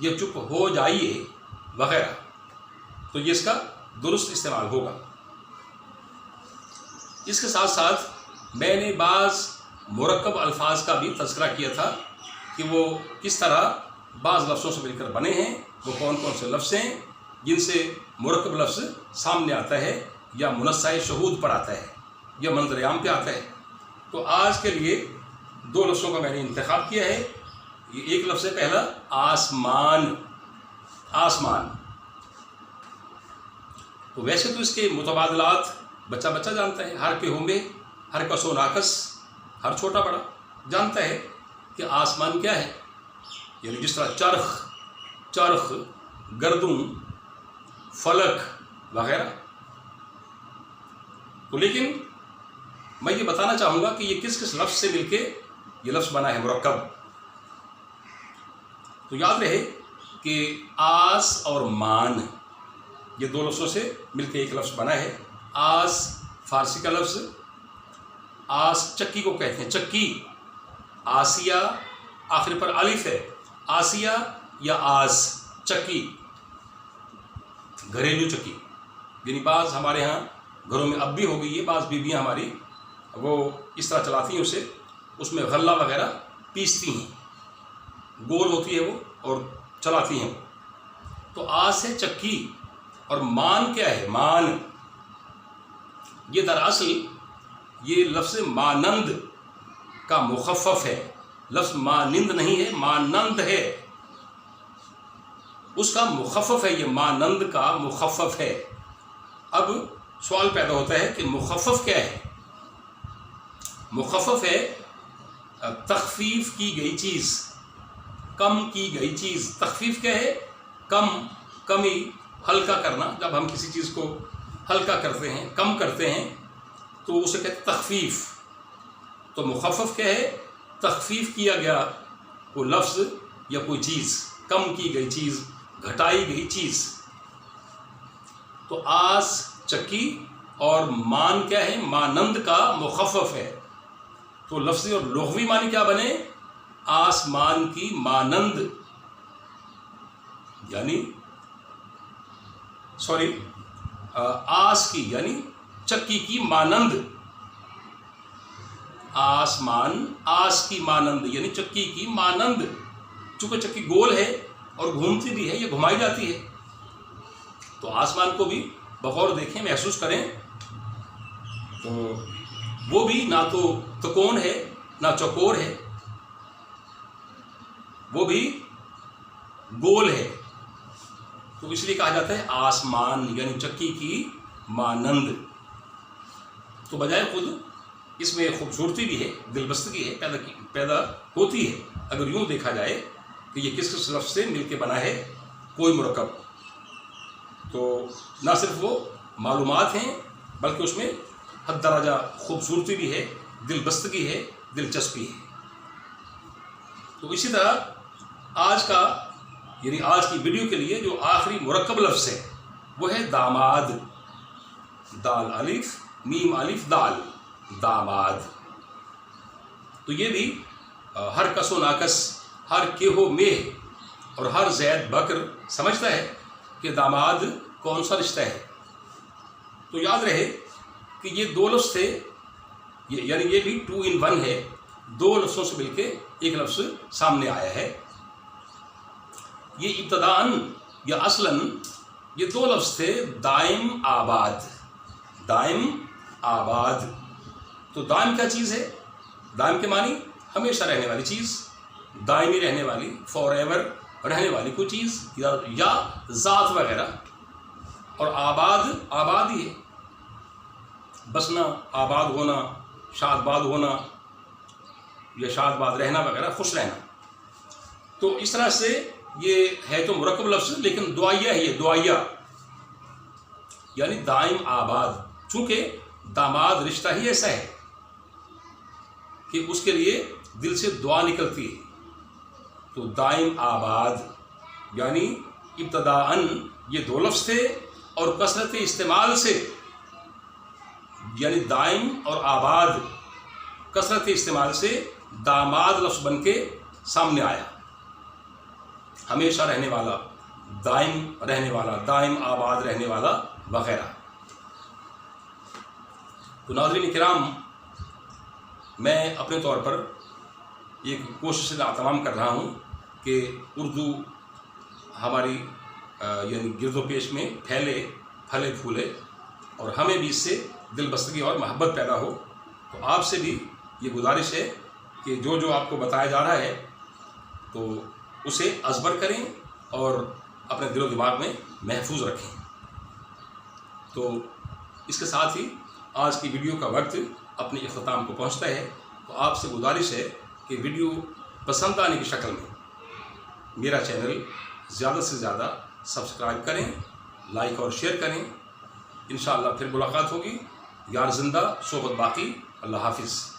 یا چپ ہو جائیے وغیرہ، تو یہ اس کا درست استعمال ہوگا۔ اس کے ساتھ ساتھ میں نے بعض مرکب الفاظ کا بھی تذکرہ کیا تھا کہ وہ کس طرح بعض لفظوں سے مل کر بنے ہیں، وہ کون کون سے لفظ ہیں جن سے مرکب لفظ سامنے آتا ہے یا منصہ شہود پر آتا ہے یا منظر عام پہ آتا ہے۔ تو آج کے لیے 2 لفظوں کا میں نے انتخاب کیا ہے۔ یہ ایک لفظ ہے پہلا آسمان، آسمان۔ تو ویسے تو اس کے متبادلات بچہ بچہ جانتا ہے، ہر کے ہومے، ہر کس و ناقص، ہر چھوٹا بڑا جانتا ہے کہ آسمان کیا ہے، یعنی جس طرح چرخ، گردون، فلک وغیرہ۔ تو لیکن میں یہ بتانا چاہوں گا کہ یہ کس کس لفظ سے مل کے یہ لفظ بنا ہے مرکب۔ تو یاد رہے کہ آس اور مان یہ 2 لفظوں سے مل کے ایک لفظ بنا ہے۔ آس فارسی کا لفظ، آس چکی کو کہتے ہیں، چکی، آسیہ آخر پر الف ہے، آسیہ یا آس، چکی، گھریلو چکی، یعنی بعض ہمارے ہاں گھروں میں اب بھی ہو گئی ہے، بعض بیویاں ہماری وہ اس طرح چلاتی ہیں اسے، اس میں غلہ وغیرہ پیستی ہیں، گول ہوتی ہے وہ اور چلاتی ہیں۔ تو آس ہے چکی، اور مان کیا ہے، مان یہ دراصل یہ لفظ مانند کا مخفف ہے، لفظ مانند نہیں ہے، مانند ہے، اس کا مخفف ہے، یہ مانند کا مخفف ہے۔ اب سوال پیدا ہوتا ہے کہ مخفف کیا ہے؟ مخفف ہے تخفیف کی گئی چیز، کم کی گئی چیز۔ تخفیف کیا ہے؟ کمی، ہلکا کرنا۔ جب ہم کسی چیز کو ہلکا کرتے ہیں، کم کرتے ہیں، تو اسے کہتے ہیں تخفیف۔ تو مخفف کیا ہے؟ تخفیف کیا گیا وہ لفظ یا کوئی چیز، کم کی گئی چیز، گھٹائی گئی چیز۔ تو آس چکی اور مان کیا ہے؟ مانند کا مخفف ہے۔ تو لفظی اور لغوی معنی کیا بنے؟ آسمان کی مانند، یعنی آس کی یعنی چکی کی مانند، آسمان آس کی مانند یعنی چکی کی مانند۔ چونکہ چکی گول ہے اور گھومتی بھی ہے، یہ گھمائی جاتی ہے، تو آسمان کو بھی بغور دیکھیں، محسوس کریں، تو وہ بھی نہ تو تکون ہے نہ چوکور ہے، وہ بھی گول ہے۔ تو اس لیے کہا جاتا ہے آسمان یعنی چکی کی مانند۔ تو بجائے خود اس میں خوبصورتی بھی ہے، دلبستگی ہے، پیدا ہوتی ہے اگر یوں دیکھا جائے کہ یہ کس کس لفظ سے مل کے بنا ہے کوئی مرکب۔ تو نہ صرف وہ معلومات ہیں بلکہ اس میں حد درجہ خوبصورتی بھی ہے، دلبستگی ہے، دلچسپی ہے۔ تو اسی طرح آج کی ویڈیو کے لیے جو آخری مرکب لفظ ہے وہ ہے داماد، دال الف میم الف دال، داماد۔ تو یہ بھی ہر کس و ناقص، ہر کہو میں اور ہر زید بکر سمجھتا ہے کہ داماد کون سا رشتہ ہے۔ تو یاد رہے کہ یہ 2 لفظ تھے، یعنی یہ بھی 2 in 1 ہے، 2 لفظوں سے مل کے ایک لفظ سامنے آیا ہے۔ یہ ابتداءً یا اصلاً یہ 2 لفظ تھے دائم آباد، دائم آباد۔ تو دائم کیا چیز ہے؟ دائم کے معنی ہمیشہ رہنے والی چیز، دائمی رہنے والی، فار ایور رہنے والی کوئی چیز یا ذات وغیرہ۔ اور آباد آبادی ہے، بسنا، آباد ہونا، شاد باد ہونا یا شاد باد رہنا وغیرہ، خوش رہنا۔ تو اس طرح سے یہ ہے تو مرکب لفظ لیکن دعائیہ ہے، یہ دعائیہ یعنی دائم آباد۔ چونکہ داماد رشتہ ہی ایسا ہے کہ اس کے لیے دل سے دعا نکلتی ہے، تو دائم آباد یعنی ابتداءً یہ 2 لفظ تھے اور کثرت استعمال سے، یعنی دائم اور آباد کثرت استعمال سے داماد لفظ بن کے سامنے آیا۔ ہمیشہ رہنے والا، دائم رہنے والا، دائم آباد رہنے والا وغیرہ۔ تو ناظرین کرام، میں اپنے طور پر ایک کوشش تمام کر رہا ہوں کہ اردو ہماری یعنی گرد و پیش میں پھیلے، پھلے پھولے، اور ہمیں بھی اس سے دل بستگی اور محبت پیدا ہو۔ تو آپ سے بھی یہ گزارش ہے کہ جو جو آپ کو بتایا جا رہا ہے تو اسے ازبر کریں اور اپنے دل و دماغ میں محفوظ رکھیں۔ تو اس کے ساتھ ہی آج کی ویڈیو کا وقت اپنے اختتام کو پہنچتا ہے۔ تو آپ سے گزارش ہے کہ ویڈیو پسند آنے کی شکل میں میرا چینل زیادہ سے زیادہ سبسکرائب کریں، لائک اور شیئر کریں۔ انشاءاللہ پھر ملاقات ہوگی۔ یار زندہ، صحبت باقی۔ اللہ حافظ۔